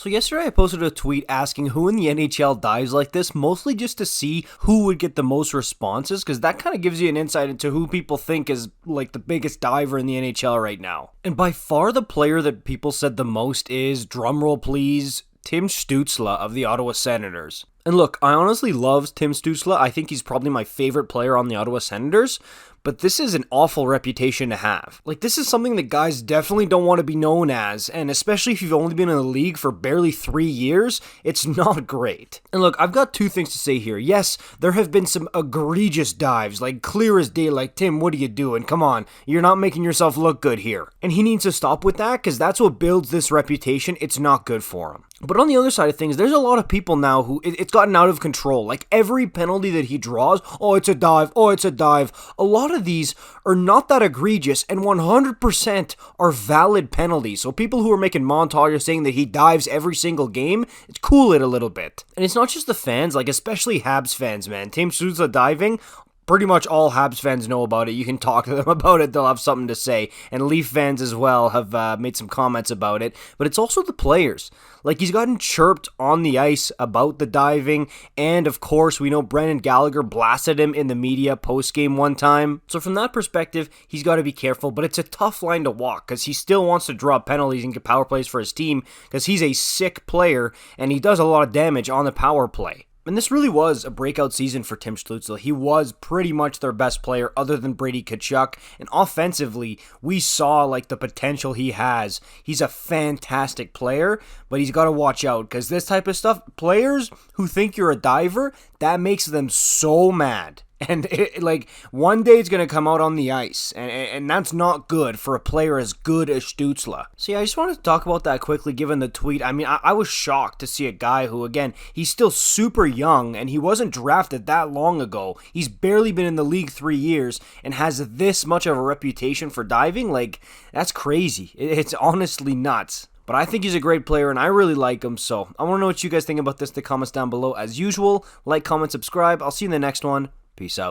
So yesterday I posted a tweet asking who in the NHL dives like this, mostly just to see who would get the most responses, because that kind of gives you an insight into who people think is like the biggest diver in the NHL right now. And by far the player that people said the most is, drumroll please, Tim Stutzle of the Ottawa Senators. And look, I honestly love Tim Stutzle. I think he's probably my favorite player on the Ottawa Senators. But this is an awful reputation to have. Like, this is something that guys definitely don't want to be known as, and especially if you've only been in the league for barely 3 years, it's not great. And look, I've got two things to say here. Yes, there have been some egregious dives, like clear as day, like, Tim, what are you doing? Come on, you're not making yourself look good here. And he needs to stop with that, because that's what builds this reputation. It's not good for him. But on the other side of things, there's a lot of people now who it's gotten out of control. Like every penalty that he draws, oh, it's a dive, oh, it's a dive. A lot of these are not that egregious and 100% are valid penalties. So people who are making montages saying that he dives every single game, it's cool it a little bit. And it's not just the fans, like especially Habs fans, man. Tim Stutzle diving, pretty much all Habs fans know about it. You can talk to them about it. They'll have something to say. And Leaf fans as well have made some comments about it. But it's also the players. Like, he's gotten chirped on the ice about the diving. And, of course, we know Brendan Gallagher blasted him in the media post-game one time. So from that perspective, he's got to be careful. But it's a tough line to walk because he still wants to draw penalties and get power plays for his team because he's a sick player and he does a lot of damage on the power play. And this really was a breakout season for Tim Stutzle. He was pretty much their best player other than Brady Tkachuk. And offensively, we saw like the potential he has. He's a fantastic player, but he's got to watch out because this type of stuff, players who think you're a diver, that makes them so mad. And like one day it's going to come out on the ice, and that's not good for a player as good as Stutzle. So yeah, I just wanted to talk about that quickly given the tweet. I mean, I was shocked to see a guy who, again, he's still super young, and he wasn't drafted that long ago. He's barely been in the league 3 years, and has this much of a reputation for diving. Like, that's crazy. It's honestly nuts. But I think he's a great player, and I really like him, so I want to know what you guys think about this in the comments down below. As usual, like, comment, subscribe. I'll see you in the next one. Peace out.